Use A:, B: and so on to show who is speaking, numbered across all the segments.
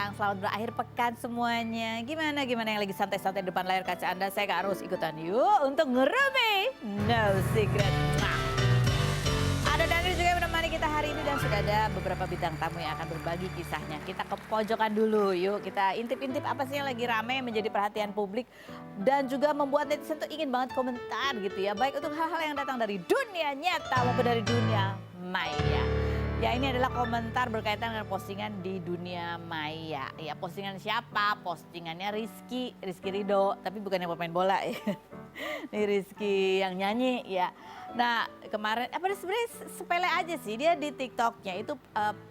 A: siang, selamat berakhir pekan semuanya. Gimana yang lagi santai-santai depan layar kaca Anda? Saya Kak Ros ikutan yuk untuk ngerumpi No Secret. Nah, ada Daniel juga yang menemani kita hari ini dan sudah ada beberapa bintang tamu yang akan berbagi kisahnya. Kita ke pojokan dulu yuk, kita intip-intip apa sih yang lagi rame menjadi perhatian publik dan juga membuat netizen tuh ingin banget komentar gitu ya. Baik untuk hal-hal yang datang dari dunia nyata maupun dari dunia maya. Ya, ini adalah komentar berkaitan dengan postingan di dunia maya. Ya, postingan siapa? Postingannya Rizky Ridho, tapi bukan yang pemain bola ya. Ini Rizky yang nyanyi ya. Nah, kemarin sebenarnya sepele aja sih, dia di TikToknya itu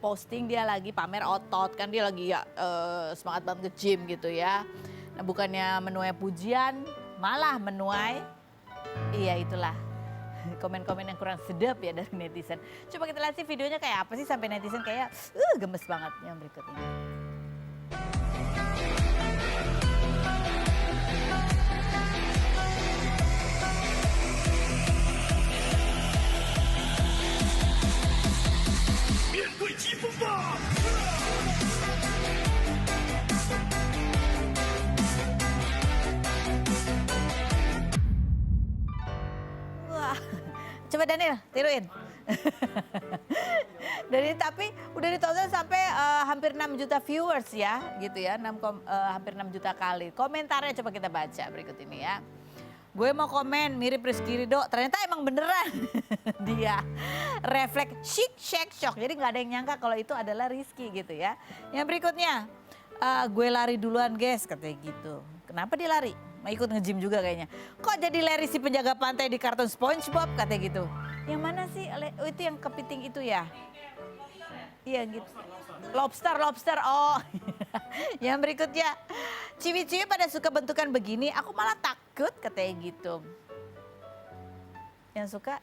A: posting dia lagi pamer otot, kan dia lagi ya semangat banget nge-gym gitu ya. Nah, bukannya menuai pujian, malah menuai iya itulah komen-komen yang kurang sedap ya dari netizen. Coba kita lihat sih videonya kayak apa sih sampai netizen kayak gemes banget yang berikut ini. Coba Daniel, tiruin. Dari tapi udah ditonton sampai hampir 6 juta viewers ya, gitu ya, hampir 6 juta kali. Komentarnya coba kita baca berikut ini ya. Gue mau komen mirip Rizky Ridho, ternyata emang beneran dia. Refleks chic, shake, shock. Jadi nggak ada yang nyangka kalau itu adalah Rizky gitu ya. Yang berikutnya, gue lari duluan guys, katanya gitu. Kenapa dia lari? Mau ikut nge-gym juga kayaknya. Kok jadi Larry si penjaga pantai di kartun SpongeBob katanya gitu. Yang mana sih? Oh, itu yang kepiting itu ya? Iya gitu. Lobster. Oh. Yang berikutnya. Ciwi-ciwi pada suka bentukan begini. Aku malah takut katanya gitu. Yang suka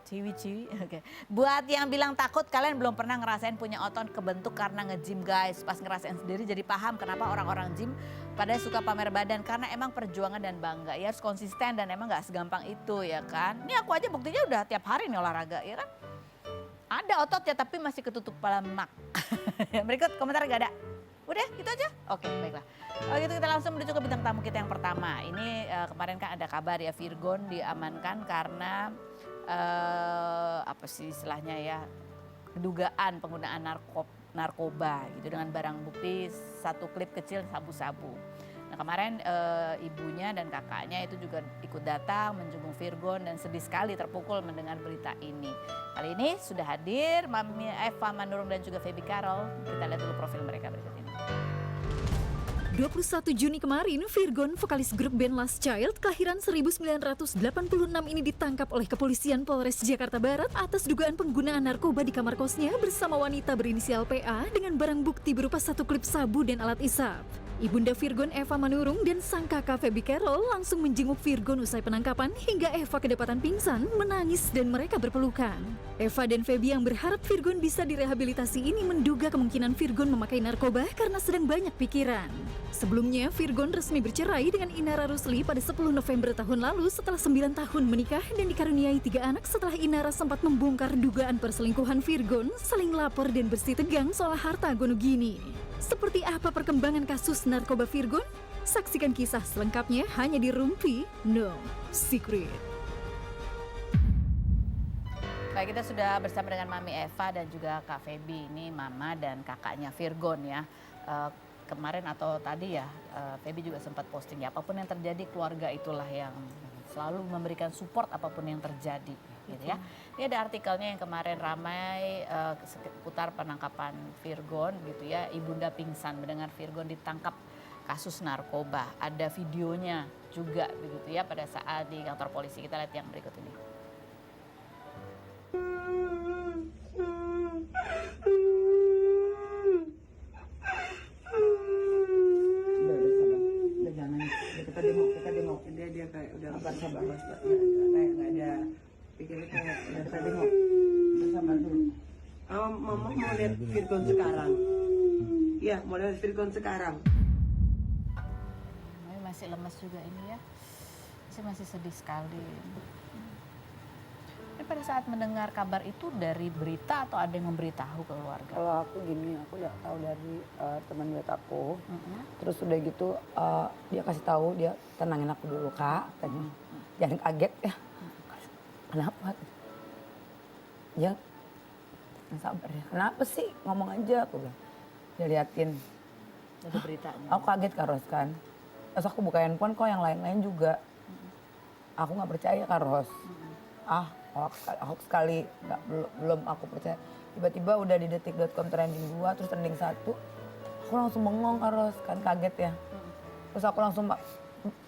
A: ciwi-ciwi. Oke. Buat yang bilang takut, kalian belum pernah ngerasain punya otot kebentuk karena nge-gym guys. Pas ngerasain sendiri jadi paham kenapa orang-orang gym pada suka pamer badan. Karena emang perjuangan dan bangga. Ya harus konsisten dan emang gak segampang itu ya kan. Ini aku aja buktinya udah tiap hari nih olahraga ya kan. Ada otot ya tapi masih ketutup lemak. Berikut komentar gak ada. Udah gitu aja? Oke baiklah. Kalau gitu kita langsung menuju ke bintang tamu kita yang pertama. Ini kemarin kan ada kabar ya Virgon diamankan karena apa sih istilahnya ya, dugaan penggunaan narkoba gitu dengan barang bukti satu klip kecil sabu-sabu. Nah kemarin ibunya dan kakaknya itu juga ikut datang menjenguk Virgon dan sedih sekali terpukul mendengar berita ini. Kali ini sudah hadir Mami Eva Manurung dan juga Feby Carol. Kita lihat dulu profil mereka berikut ini.
B: 21 Juni kemarin, Virgon, vokalis grup band Last Child, kelahiran 1986 ini ditangkap oleh kepolisian Polres Jakarta Barat atas dugaan penggunaan narkoba di kamar kosnya bersama wanita berinisial PA dengan barang bukti berupa satu klip sabu dan alat isap. Ibunda Virgon, Eva Manurung, dan sang kakak Feby Carol langsung menjenguk Virgon usai penangkapan hingga Eva kedapatan pingsan, menangis dan mereka berpelukan. Eva dan Feby yang berharap Virgon bisa direhabilitasi ini menduga kemungkinan Virgon memakai narkoba karena sedang banyak pikiran. Sebelumnya, Virgon resmi bercerai dengan Inara Rusli pada 10 November tahun lalu setelah 9 tahun menikah dan dikaruniai 3 anak setelah Inara sempat membongkar dugaan perselingkuhan Virgon, saling lapor dan bersih tegang soal harta Gonogini. Seperti apa perkembangan kasus narkoba Virgon? Saksikan kisah selengkapnya hanya di Rumpi No Secret.
A: Baik, kita sudah bersama dengan Mami Eva dan juga Kak Feby. Ini mama dan kakaknya Virgon ya. Kemarin atau tadi ya, Feby juga sempat posting ya, apapun yang terjadi keluarga itulah yang selalu memberikan support apapun yang terjadi gitu ya. Ini ada artikelnya yang kemarin ramai seputar penangkapan Virgon gitu ya. Ibunda pingsan mendengar Virgon ditangkap kasus narkoba. Ada videonya juga begitu ya pada saat di kantor polisi. Kita lihat yang berikut ini.
C: Kita dengok dia kayak udah sabar kayak nggak ada pikirnya kayak udah kita dengok sabar dulu. Mama mau lihat Virgon sekarang. Iya mau lihat Virgon sekarang.
A: Masih lemas juga ini ya, masih sedih sekali. pada saat mendengar kabar itu dari berita atau ada yang memberitahu ke keluarga?
D: Kalau aku gini, aku udah tahu dari teman dekat aku. Terus udah gitu dia kasih tahu, dia tenangin aku dulu Kak, katanya. Jangan kaget ya. Kenapa? Ya, yang sabar ya. Kenapa sih? Ngomong aja aku bilang. Dia liatin.
A: Ada beritanya.
D: Aku kaget Kak Ros kan. Terus aku buka handphone kok yang lain-lain juga. Aku nggak percaya Kak Ros. Hoax sekali, belum aku percaya. Tiba-tiba udah di detik.com trending 2, terus trending 1. Aku langsung bengong Kak Ros, kan kaget ya. Terus aku langsung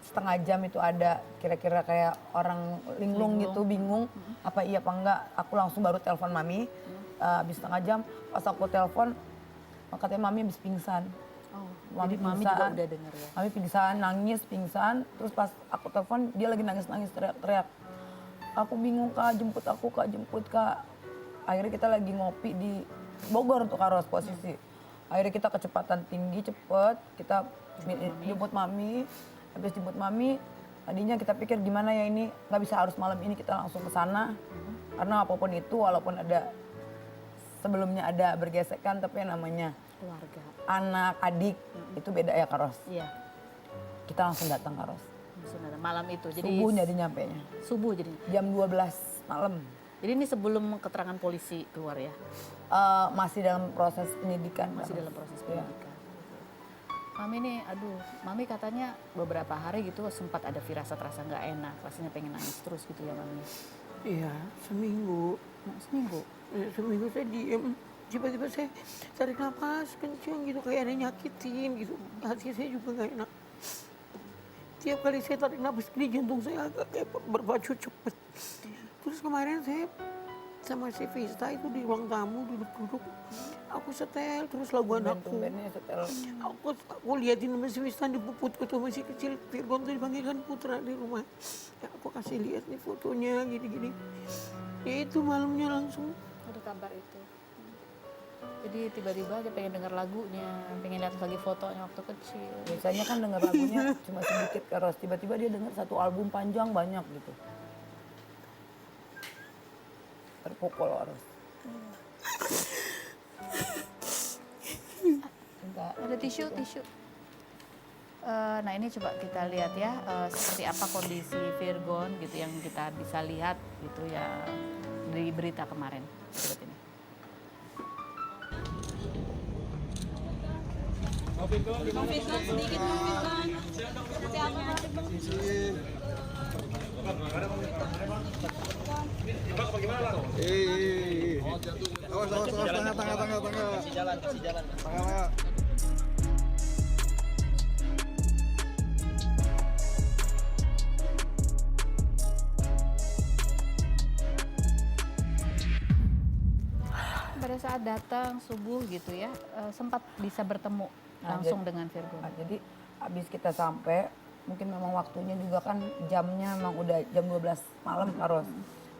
D: setengah jam itu ada kira-kira kayak orang linglung gitu, bingung apa iya apa enggak. Aku langsung baru telepon mami, habis setengah jam pas aku telepon katanya mami habis pingsan.
A: Jadi mami juga udah denger ya?
D: Mami pingsan, nangis, pingsan. Terus pas aku telepon dia lagi nangis-nangis teriak-teriak. Aku bingung Kak, jemput aku Kak, jemput Kak. Akhirnya kita lagi ngopi di Bogor untuk Kak Ros posisi. Akhirnya kita kecepatan tinggi, cepet. Kita jemput mami. Habis jemput mami, tadinya kita pikir gimana ya ini, nggak bisa harus malam ini kita langsung ke sana. Karena apapun itu, walaupun ada sebelumnya ada bergesekan, tapi yang namanya
A: Keluarga.
D: anak, adik, itu beda ya Kak Ros.
A: Iya.
D: Kita langsung datang Kak Ros.
A: Sebenarnya malam itu. Jadi
D: Subuh jadi nyampenya.
A: Subuh jadi.
D: Jam 12 malam.
A: Jadi ini sebelum keterangan polisi keluar ya?
D: Masih dalam proses penyidikan.
A: Masih
D: Kak
A: dalam
D: Ros.
A: proses
D: Iya.
A: penyidikan. Mami nih, aduh, Mami katanya beberapa hari gitu sempat ada firasat rasa nggak enak, rasanya pengen nangis terus gitu ya Mami.
C: Iya, seminggu.
A: Nah, seminggu.
C: Seminggu saya diem. Tiba-tiba saya tarik nafas kencang gitu, kayak ada yang nyakitin gitu. Hati saya juga nggak enak. Tiap kali saya tarik nafas ini jantung saya agak kayak berpacu cepet. Terus kemarin saya sama si Vista itu di ruang tamu duduk-duduk. Aku setel terus lagu anakku.
D: Tumben-tumbennya setel.
C: Aku liatin sama si Vista dipuput waktu masih kecil. Virgon tuh dipanggilkan Putra di rumah. Ya, aku kasih lihat nih fotonya gini-gini. Ya itu malamnya langsung.
A: Ada kabar itu. Jadi tiba-tiba aja pengen denger lagunya, pengen lihat lagi fotonya waktu kecil.
D: Biasanya kan denger lagunya cuma sedikit Kak Ros. Tiba-tiba dia denger satu album panjang banyak gitu. Terpukul Kak Ros. Minta.
A: Ada tisu. Nah ini coba kita lihat ya, seperti apa kondisi Virgon gitu yang kita bisa lihat gitu ya dari berita kemarin. Lihat ini.
E: Awas, tangga. Kasih jalan. Tangga.
A: Pada saat datang subuh gitu ya, sempat bisa bertemu langsung dengan Virgon.
D: Nah, jadi habis kita sampai, mungkin memang waktunya juga kan jamnya memang udah jam 12 malam Kak Ros.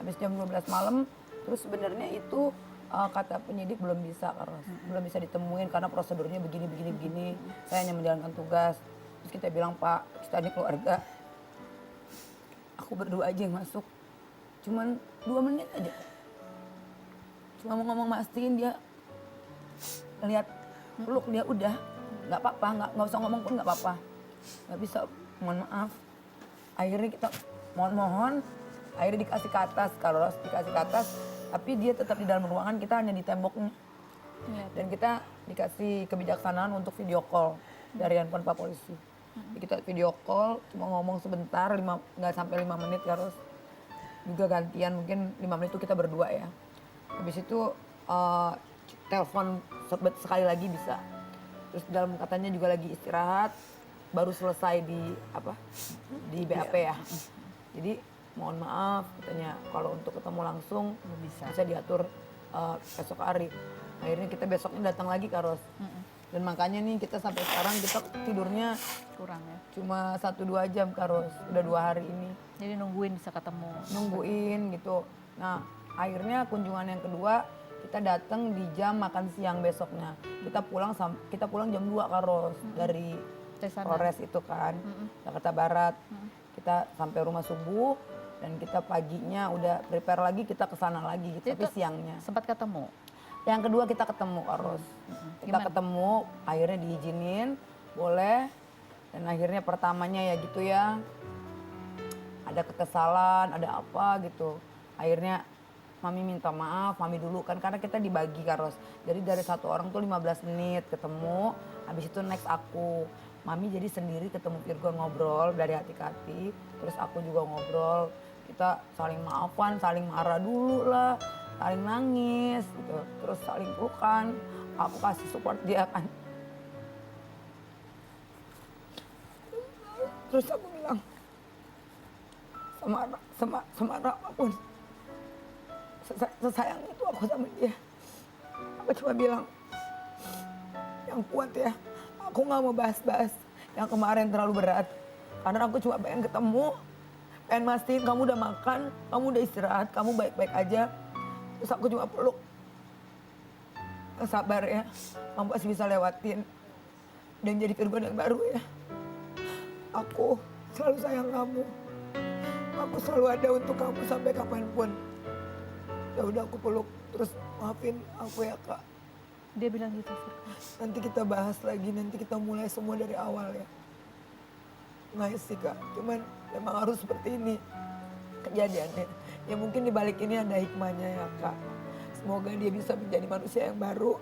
D: Habis jam 12 malam, terus sebenarnya itu kata penyidik belum bisa Kak Ros. Belum bisa ditemuin karena prosedurnya begini. Saya hanya menjalankan tugas. Terus kita bilang, Pak, kita ini keluarga. Aku berdua aja yang masuk. Cuman 2 menit aja. Cuma mau ngomong mastiin dia lihat peluk dia udah. Nggak apa-apa, nggak usah ngomong pun nggak apa-apa. Nggak bisa, mohon maaf. Akhirnya kita mohon, akhirnya dikasih ke atas, kalau dikasih ke atas, tapi dia tetap di dalam ruangan, kita hanya di temboknya. Dan kita dikasih kebijaksanaan untuk video call dari handphone Pak Polisi. Jadi kita video call, cuma ngomong sebentar, nggak sampai 5 menit harus. Juga gantian, mungkin 5 menit itu kita berdua ya. Habis itu telepon sekali lagi bisa. Terus dalam katanya juga lagi istirahat, baru selesai di BAP ya. Jadi mohon maaf katanya kalau untuk ketemu langsung bisa diatur besok hari. Akhirnya kita besoknya datang lagi Kak Ros. Dan makanya nih kita sampai sekarang kita tidurnya
A: Kurang ya.
D: cuma 1-2 jam Kak Ros. Udah 2 hari ini.
A: Jadi nungguin bisa ketemu.
D: Nungguin gitu. Nah akhirnya kunjungan yang kedua kita datang di jam makan siang besoknya. Kita pulang jam 2 Kak Ros dari Polres itu kan, Jakarta Barat. Kita sampai rumah subuh, Dan kita paginya udah prepare lagi, kita ke sana lagi gitu, tapi
A: Itu
D: siangnya.
A: sempat ketemu.
D: Yang kedua kita ketemu Kak Ros. Kita
A: Gimana?
D: ketemu, akhirnya diizinin, boleh. Dan akhirnya pertamanya ya gitu ya, ada kekesalan, ada apa gitu. Akhirnya Mami minta maaf, Mami dulu kan karena kita dibagi Kak Ros. Jadi dari satu orang tuh 15 menit ketemu, habis itu next aku. Mami jadi sendiri ketemu Virgon ngobrol dari hati ke hati, terus aku juga ngobrol. Kita saling maafan, saling marah dulu lah, saling nangis gitu. Terus saling pelukan, aku kasih support dia kan. Terus aku bilang, semarah apapun, sesayang itu aku sama dia. Aku cuma bilang, yang kuat ya, aku nggak mau bahas-bahas yang kemarin terlalu berat. Karena aku cuma pengen ketemu, pengen mastiin kamu udah makan, kamu udah istirahat, kamu baik-baik aja. Terus aku cuma peluk. Sabar ya, kamu pasti bisa lewatin. Dan jadi Virgon yang baru ya. Aku selalu sayang kamu. Aku selalu ada untuk kamu sampai kapanpun. Ya udah aku peluk, terus maafin aku ya Kak.
A: Dia bilang gitu, Virgon.
D: Nanti kita bahas lagi, nanti kita mulai semua dari awal ya. Nice sih Kak, cuman memang harus seperti ini kejadiannya. Ya mungkin di balik ini ada hikmahnya ya Kak. Semoga dia bisa menjadi manusia yang baru,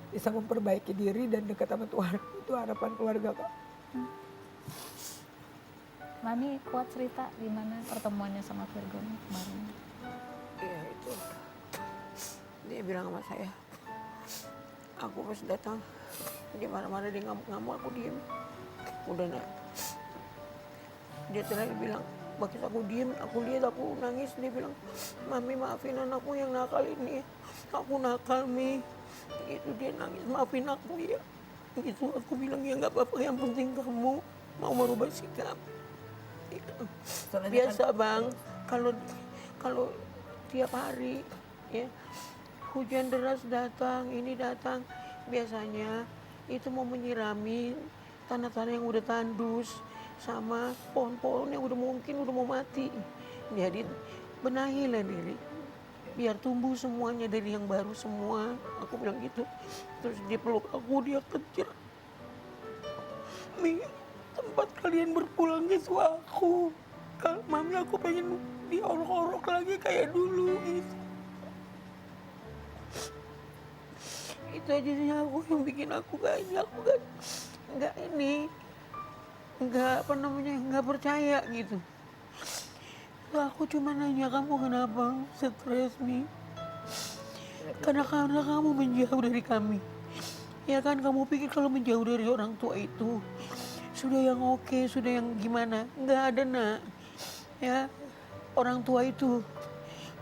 D: bisa memperbaiki diri dan dekat sama Tuhan. Itu harapan keluarga Kak.
A: Mami kuat cerita gimana pertemuannya sama Virgon kemarin.
C: Iya itu. Dia bilang sama saya, aku pas datang, dia marah-marah, dia ngamuk-ngamuk, aku diem. Udah nak. Dia terakhir bilang, begitu aku diem, aku lihat aku nangis, dia bilang, Mami maafin anakku yang nakal ini. Aku nakal, Mi. Itu dia nangis, maafin aku ya. Itu aku bilang, ya nggak apa-apa, yang penting kamu mau merubah sikap. Biasa bang, kalau tiap hari ya hujan deras datang, ini datang, biasanya itu mau menyirami tanah-tanah yang udah tandus sama pohon-pohon yang mungkin udah mau mati. Jadi benahilah diri, biar tumbuh semuanya dari yang baru semua. Aku bilang gitu, terus dia peluk aku, dia kejar. Mi, tempat kalian berpulang itu aku. Kalau Mami aku pengen diorok-orok lagi kayak dulu gitu. Itu aja sih aku yang bikin aku gak ini, aku nggak percaya gitu. Aku cuma nanya, kamu kenapa stres, Mi? Karena kamu menjauh dari kami. Ya kan, kamu pikir kalau menjauh dari orang tua itu sudah yang oke, sudah yang gimana? Nggak ada nak. Ya, orang tua itu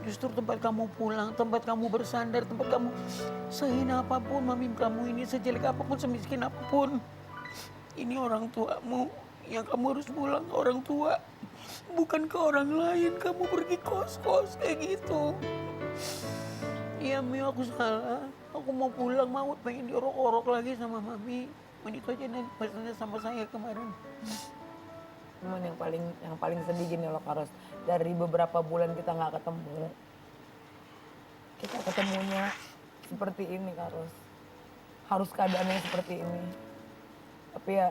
C: justru tempat kamu pulang, tempat kamu bersandar, tempat kamu sehina apapun, Mami kamu ini sejelek apapun, semiskin apapun. Ini orang tuamu, yang kamu harus pulang ke orang tua. Bukan ke orang lain, kamu pergi kos-kos kayak gitu. Iya Mi, aku salah. Aku mau pulang, mau pengen diorok-orok lagi sama Mami. Itu aja nih pesannya sama saya kemarin.
D: Cuman yang paling sedih gini loh Kak Ros. Dari beberapa bulan kita nggak ketemu, kita ketemunya seperti ini Kak Ros. Harus keadaannya seperti ini. Tapi ya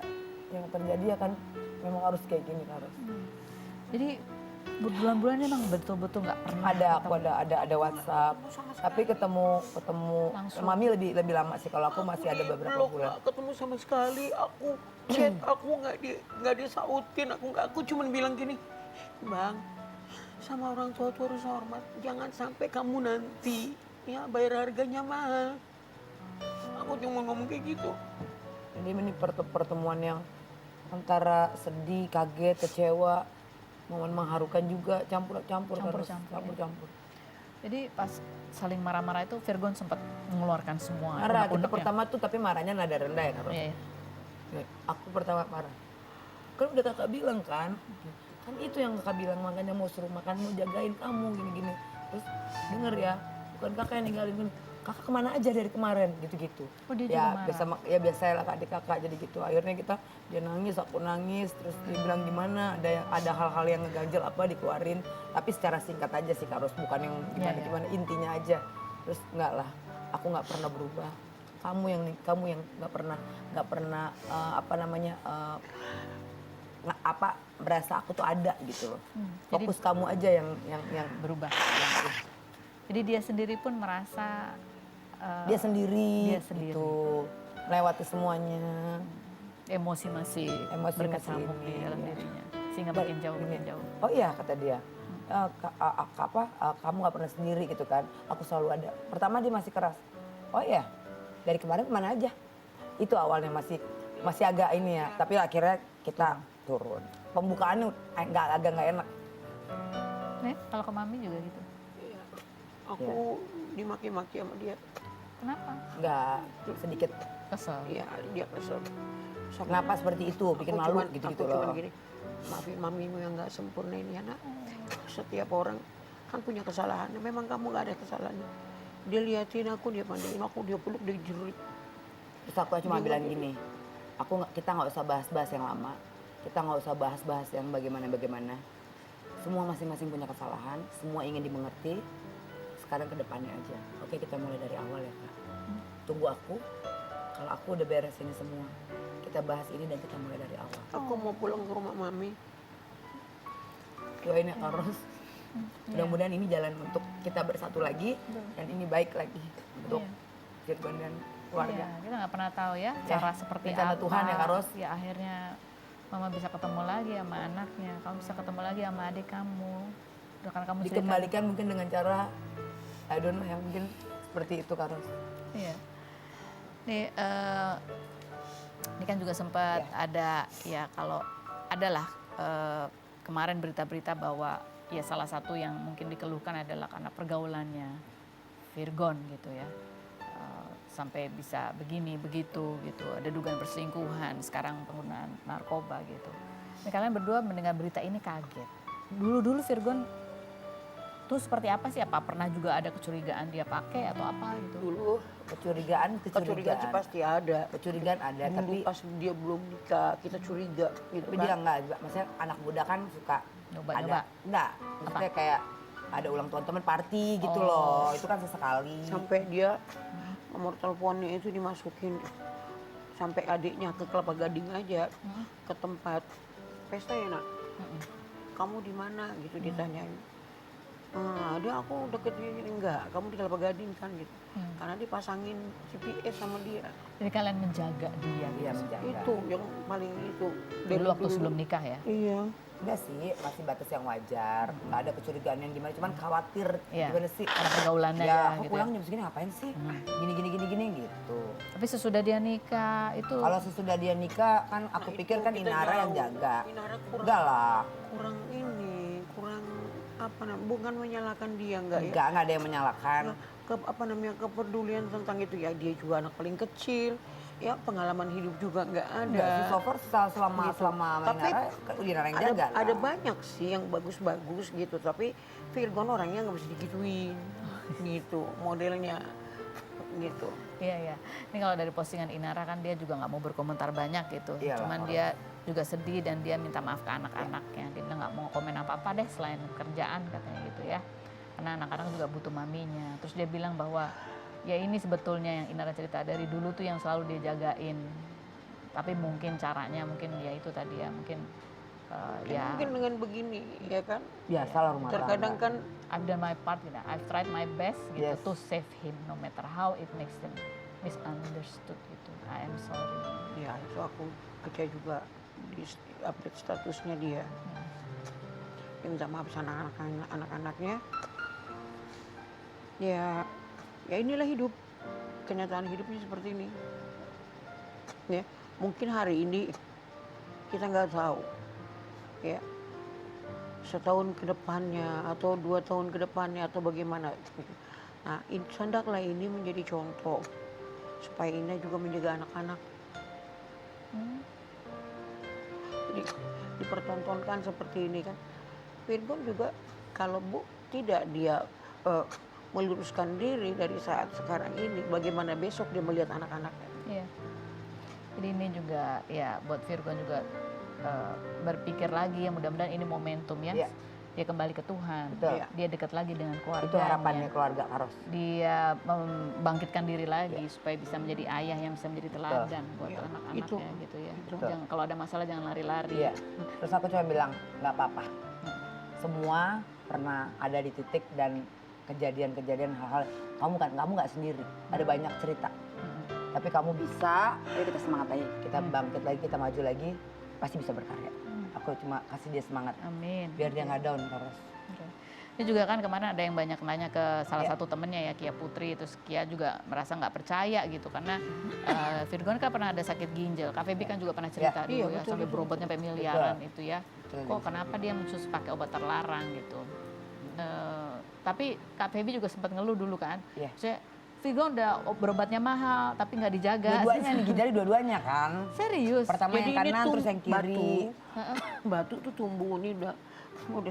D: yang terjadi ya kan memang harus kayak gini Kak Ros.
A: Jadi berbulan-bulan emang betul-betul nggak pernah.
D: Aku ada WhatsApp. Tapi ketemu
A: Langsung.
D: Mami lebih lama sih. Kalau aku masih ada beberapa bulan.
C: Nggak ketemu sama sekali. Aku chat, aku nggak disautin. Aku cuma bilang gini, Bang, sama orang tua tuh harus hormat. Jangan sampai kamu nanti ya bayar harganya mahal. Aku cuma ngomong kayak gitu.
D: Jadi ini pertemuan yang antara sedih, kaget, kecewa, momen mengharukan juga, campur-campur.
A: Jadi pas saling marah-marah itu Virgon sempat mengeluarkan semua
D: Marah, kita
A: unek-uneknya.
D: pertama tuh tapi marahnya nada rendah ya Kak Ros.
A: Iya, iya.
D: Nih, aku pertama marah. Kan udah kakak bilang kan itu yang kakak bilang, makanya mau suruh makan, mau jagain kamu gini-gini. Terus denger ya, bukan kakak yang ninggalin Gun. Kakak kemana aja dari kemarin gitu-gitu.
A: Oh, dia
D: Ya
A: juga marah?
D: biasa lah adik kakak jadi gitu. Akhirnya dia nangis, aku nangis, terus dia bilang gimana ada hal-hal yang ngeganjel apa dikeluarin. Tapi secara singkat aja sih Kak Ros, bukan yang gimana intinya aja. Terus enggak lah, aku nggak pernah berubah. Kamu yang nggak pernah berasa aku tuh ada gitu loh. Fokus kamu aja yang
A: Berubah.
D: yang
A: Jadi dia sendiri pun merasa
D: dia sendiri
A: dia sendiri.
D: gitu, melewati semuanya.
A: emosi masih
D: Emosi
A: berkecamuk
D: masih
A: di
D: ini,
A: dalam
D: iya.
A: dirinya. Sehingga makin jauh.
D: Oh iya kata dia, kamu nggak pernah sendiri gitu kan, aku selalu ada. Pertama dia masih keras, oh iya dari kemarin kemana aja. Itu awalnya masih agak ini ya, tapi akhirnya kita turun. Pembukaannya agak nggak enak.
A: Nih, kalau ke mami juga gitu.
C: Aku dimaki-maki sama dia.
A: Kenapa?
D: Nggak sedikit.
A: Kesel.
C: Iya, dia kesel.
D: Kenapa seperti itu, bikin
C: Aku
D: malu
C: cuman-
D: gitu-gitu
C: aku cuman
D: loh.
C: gini, maafin mamimu yang nggak sempurna ini anak. Setiap orang kan punya kesalahan. Memang kamu nggak ada kesalahannya. Dia liatin aku, dia mandiin aku, dia peluk, dia jerit.
D: Terus aku cuma bilang gini, kita nggak usah bahas-bahas yang lama, kita nggak usah bahas-bahas yang bagaimana. Semua masing-masing punya kesalahan, semua ingin dimengerti. Sekarang ke depannya aja. Oke, kita mulai dari awal ya Kak. Tunggu aku, kalau aku udah beres ini semua, kita bahas ini dan kita mulai dari awal.
C: Aku mau pulang ke rumah mami.
D: Doain ya Kak Ros. Mudah-mudahan ini jalan untuk kita bersatu lagi dan ini baik lagi untuk Virgon dan keluarga.
A: Iya, kita nggak pernah tahu ya cara seperti
D: rencana
A: apa.
D: Tuhan ya, Kak Ros.
A: Ya akhirnya mama bisa ketemu lagi sama anaknya, kamu bisa ketemu lagi sama adik kamu. Udah kan kamu cerita.
D: Dikembalikan mungkin dengan cara, I don't know, yang mungkin seperti itu Kak Ros.
A: Iya. Ini kan juga sempat ada ya kalau adalah kemarin berita-berita bahwa ya salah satu yang mungkin dikeluhkan adalah karena pergaulannya Virgon gitu ya. Sampai bisa begini begitu gitu, ada dugaan perselingkuhan, sekarang penggunaan narkoba gitu. Nah, kalian berdua mendengar berita ini kaget. Dulu Virgon tuh seperti apa sih? Apa pernah juga ada kecurigaan dia pakai atau apa gitu?
C: Dulu
D: Kecurigaan
C: sih pasti ada.
D: Kecurigaan ada,
C: Dulu
D: tapi
C: pas dia belum nikah, kita curiga gitu
D: tapi
C: kan.
D: dia enggak juga. Maksudnya anak muda kan suka
A: Nyoba-nyoba.
D: enggak, maksudnya kayak ada ulang tahun teman party gitu loh. Itu kan sesekali.
C: Sampai dia nomor teleponnya itu dimasukin sampai adiknya ke Kelapa Gading aja ke tempat pesta ya nak. Kamu di mana gitu ditanyain. Dia aku deket ini enggak, kamu di Kelapa Gading kan gitu. Karena dipasangin GPS sama dia.
A: Jadi kalian menjaga dia gitu.
D: Iya, menjaga.
C: Itu yang paling itu.
A: Dulu waktu sebelum nikah ya?
C: Iya.
D: Enggak sih, masih batas yang wajar. Enggak ada kecurigaan yang gimana, cuman khawatir
A: Iya.
D: gimana sih.
A: Ada pergaulannya
D: Ya,
A: ya,
D: aku
A: gitu
D: pulang
A: ya.
D: jam segini ngapain sih? Gini gitu.
A: Tapi sesudah dia nikah itu
D: Kalau sesudah dia nikah kan aku pikir kan
C: kita
D: Inara yang
C: jauh.
D: jaga.
C: Inara
D: Enggak lah.
C: kurang apa namanya, bukan menyalahkan dia enggak ya.
D: Enggak ada yang menyalahkan.
C: Kepedulian tentang itu ya, dia juga anak paling kecil. Ya pengalaman hidup juga enggak
D: Enggak sih,
C: ada.
D: so far selama
C: Gitu.
D: selama
C: Tapi
D: Inara kan Inara yang jaga lah.
C: ada banyak sih yang bagus-bagus gitu, tapi Virgon orangnya nggak bisa digituin gitu modelnya gitu.
A: iya. Ini kalau dari postingan Inara kan dia juga nggak mau berkomentar banyak gitu.
D: Iyalah,
A: Cuman
D: orang.
A: dia juga sedih dan dia minta maaf ke anak-anaknya. Dia bilang nggak mau komen apa-apa deh selain kerjaan katanya gitu ya. Karena anak-anak juga butuh maminya. Terus dia bilang bahwa ya ini sebetulnya yang Inara cerita dari dulu tuh yang selalu dia jagain. Tapi mungkin caranya mungkin ya itu tadi ya mungkin ya
C: Mungkin dengan begini ya kan,
D: Biasalah rumah
C: terkadang
D: tangga.
C: kan
A: I've done my part gitu. I've tried my best gitu
D: Yes.
A: to save him no matter how it makes them misunderstood gitu. I am sorry.
C: ya itu aku baca juga di update statusnya dia. Dia minta maaf sama anak-anaknya. Ya inilah hidup, kenyataan hidupnya seperti ini. Ya mungkin hari ini kita nggak tahu, ya setahun ke depannya atau 2 tahun ke depannya atau bagaimana. Nah, hendaklah ini menjadi contoh supaya Ina juga menjaga anak-anak. Jadi dipertontonkan seperti ini kan. Virgon juga kalau Bu tidak dia
F: meluruskan diri dari saat sekarang ini, bagaimana besok dia melihat anak-anaknya.
A: Iya. Jadi ini juga ya buat Virgon juga berpikir lagi ya, mudah-mudahan ini momentum ya.
D: Iya.
A: Dia kembali ke Tuhan.
D: Betul.
A: Dia dekat lagi dengan keluarga.
D: Itu harapannya keluarga Karos.
A: Dia membangkitkan diri lagi supaya bisa menjadi ayah yang bisa menjadi teladan buat
F: Iya,
A: anak-anaknya
F: itu.
A: gitu ya.
D: Betul.
A: Jangan, kalau ada masalah jangan lari-lari.
D: Iya. Terus aku cuma bilang nggak apa-apa. Semua pernah ada di titik dan kejadian-kejadian hal-hal kamu nggak sendiri. Ada banyak cerita. Tapi kamu bisa. Ayo kita semangat aja. Kita bangkit lagi, kita maju lagi. Pasti bisa berkarya. Aku cuma kasih dia semangat.
A: Amin.
D: Biar dia nggak down Karos.
A: Oke. Ini juga kan kemarin ada yang banyak nanya ke salah
D: Iya.
A: satu temennya ya, Kia Putri, terus Kia juga merasa nggak percaya gitu karena Virgon kan pernah ada sakit ginjal, Kak Feby kan juga pernah cerita
F: Iya,
A: dulu ya,
F: betul,
A: sampai
F: betul.
A: berobatnya sampai miliaran
D: Betul.
A: itu ya.
D: Betul,
A: Kok kenapa dia khusus pakai obat terlarang gitu? Tapi Kak Feby juga sempat ngeluh dulu kan,
D: Iya.
A: saya Virgon udah berobatnya mahal tapi nggak dijaga.
D: Dua-duanya nih ginjalnya dua-duanya kan.
A: Serius?
D: Pertama
F: Jadi
D: yang
F: ini
D: kanan
F: tuh
D: terus yang kiri.
F: Batu tuh tumbuh ini udah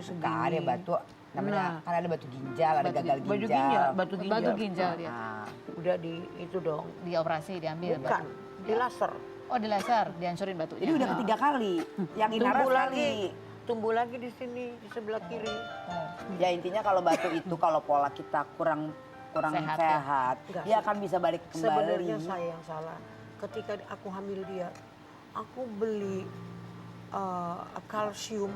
F: segini.
D: Gak ada batu. Namanya
F: Nah.
D: kan ada batu ginjal, ada gagal ginjal.
F: Batu ginjal.
A: Batu ginjal dia.
D: Nah,
F: Udah di itu dong.
A: Dioperasi, diambil.
F: Bukan, di laser.
A: Oh di laser, dihancurin batunya.
D: jadi udah ketiga kali. Yang Inara
F: Tumbuh
D: sekali.
F: lagi, tumbuh lagi di sini di sebelah kiri.
D: Ya intinya kalau batu itu kalau pola kita kurang
A: Sehat,
D: sehat,
A: ya?
F: Enggak
D: dia
F: sih.
D: akan bisa balik kembali.
F: Sebenarnya saya yang salah. Ketika aku hamil dia, aku beli kalsium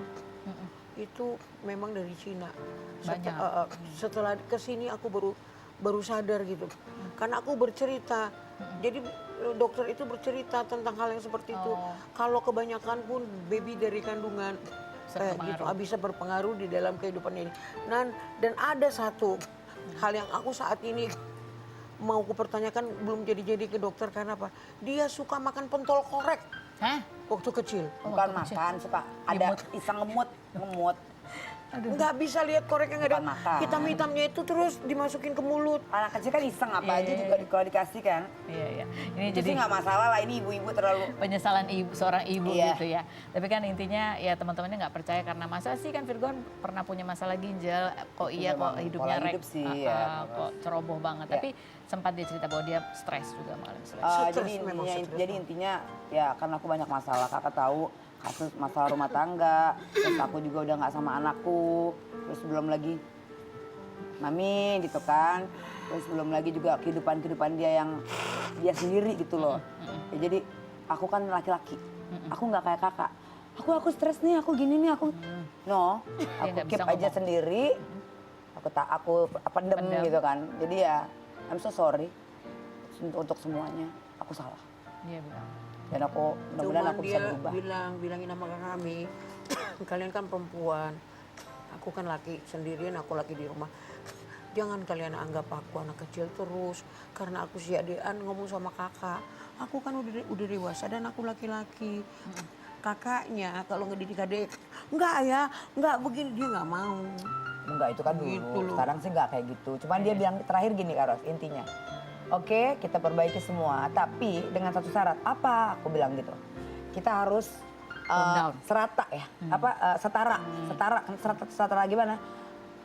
F: itu memang dari Cina.
A: Banyak.
F: Setelah kesini aku baru sadar gitu. Karena aku bercerita, jadi dokter itu bercerita tentang hal yang seperti itu.
A: Oh.
F: Kalau kebanyakan pun baby dari kandungan kayak gitu
A: berpengaruh.
F: bisa berpengaruh di dalam kehidupan ini. Dan ada satu hal yang aku saat ini mau kupertanyakan belum jadi-jadi ke dokter karena apa? Dia suka makan pentol korek
A: Hah?
F: waktu kecil.
D: Bukan makan, suka ada iseng ngemut.
F: Nggak bisa lihat koreknya nggak ada.
D: Bukan makan.
F: Hitam-hitamnya itu terus dimasukin ke mulut.
D: Anak kecil kan iseng apa aja juga kalau dikasih kan.
A: Iya, iya. Ini
D: Itu
A: jadi
D: sih nggak masalah lah, ini ibu-ibu terlalu.
A: penyesalan seorang ibu
D: Iya.
A: gitu ya. Tapi kan intinya ya teman-temannya nggak percaya karena masa sih kan Virgon pernah punya masalah ginjal, kok iya kok
D: memang
A: hidupnya
D: pola hidup sih, ya.
A: kok ceroboh banget.
D: Ya.
A: Tapi sempat dia cerita bahwa dia stres juga mengalami stres.
F: Stres, memang stres.
D: Jadi intinya ya karena aku banyak masalah, kakak tahu kasus masalah rumah tangga, terus aku juga udah nggak sama anakku, terus belum lagi mami gitu kan, terus belum lagi juga kehidupan dia yang dia sendiri gitu loh. Ya, jadi aku kan laki-laki, aku nggak kayak kakak. Aku stres nih, aku gini nih, aku no, aku
A: nggak
D: keep
A: bisa
D: aja
A: ngomong.
D: sendiri, aku pendem
A: Pendem.
D: gitu kan. Jadi ya I'm so sorry untuk semuanya, aku salah.
A: Iya benar.
D: Dan aku mudah-mudahan
F: Cuman
D: aku bisa
F: dia
D: berubah.
F: bilangin sama kami, kalian kan perempuan, aku kan laki sendirian, aku laki di rumah. Jangan kalian anggap aku anak kecil terus, karena aku si adean ngomong sama kakak. Aku kan udah dewasa dan aku laki-laki. Kakaknya kalau ngedidik adik, enggak ya, enggak begini, dia nggak mau.
D: Enggak, itu kan dulu.
F: Gitu loh.
D: Sekarang sih enggak kayak gitu. Cuman dia bilang terakhir gini Karos, intinya. Oke, kita perbaiki semua, tapi dengan satu syarat. Apa? Aku bilang gitu. Kita harus
A: Down.
D: serata ya. Setara gimana?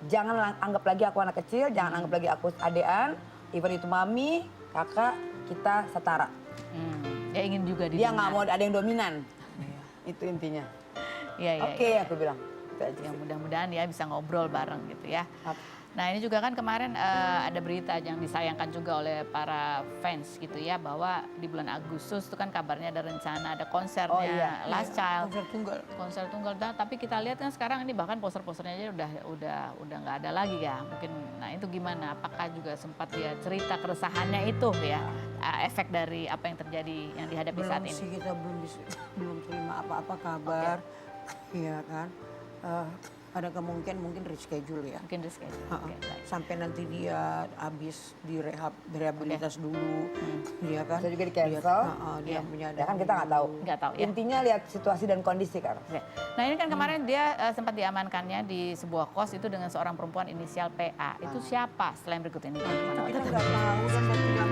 D: Jangan anggap lagi aku anak kecil, jangan anggap lagi aku adean, even itu mami, kakak, kita setara.
A: Dia ingin juga
D: Dia nggak
A: didengar.
D: mau ada yang dominan. Itu intinya.
A: Iya, iya.
D: Oke, aku bilang. Itu aja
A: Yang
D: sih.
A: mudah-mudahan ya bisa ngobrol bareng gitu ya.
D: Ap-
A: Nah ini juga kan kemarin ada berita yang disayangkan juga oleh para fans gitu ya, bahwa di bulan Agustus itu kan kabarnya ada rencana ada konsernya
D: Oh, iya.
A: Last Child,
F: Konser tunggal.
A: tapi kita lihat kan sekarang ini bahkan poster-posternya aja udah nggak ada lagi ya mungkin. Nah itu gimana? Apakah juga sempat dia cerita keresahannya itu ya, efek dari apa yang terjadi yang dihadapi saat
F: Belum sih,
A: ini?
F: kita belum terima apa-apa kabar. Iya kan. Ada kemungkinan mungkin reschedule ya.
A: Mungkin reschedule. Oke, baik.
F: Sampai nanti dia habis direhabilitas dulu, dia kan.
D: Bisa juga di
F: Dia,
D: cancel.
F: dia menyadari.
D: Ya kan kita nggak tahu.
A: Nggak tahu ya.
D: Intinya lihat situasi dan kondisi Karos.
A: Oke. Nah ini kan kemarin dia sempat diamankannya di sebuah kos itu dengan seorang perempuan inisial PA. Itu siapa selain berikut ini?
F: Kita nggak tahu dan tidak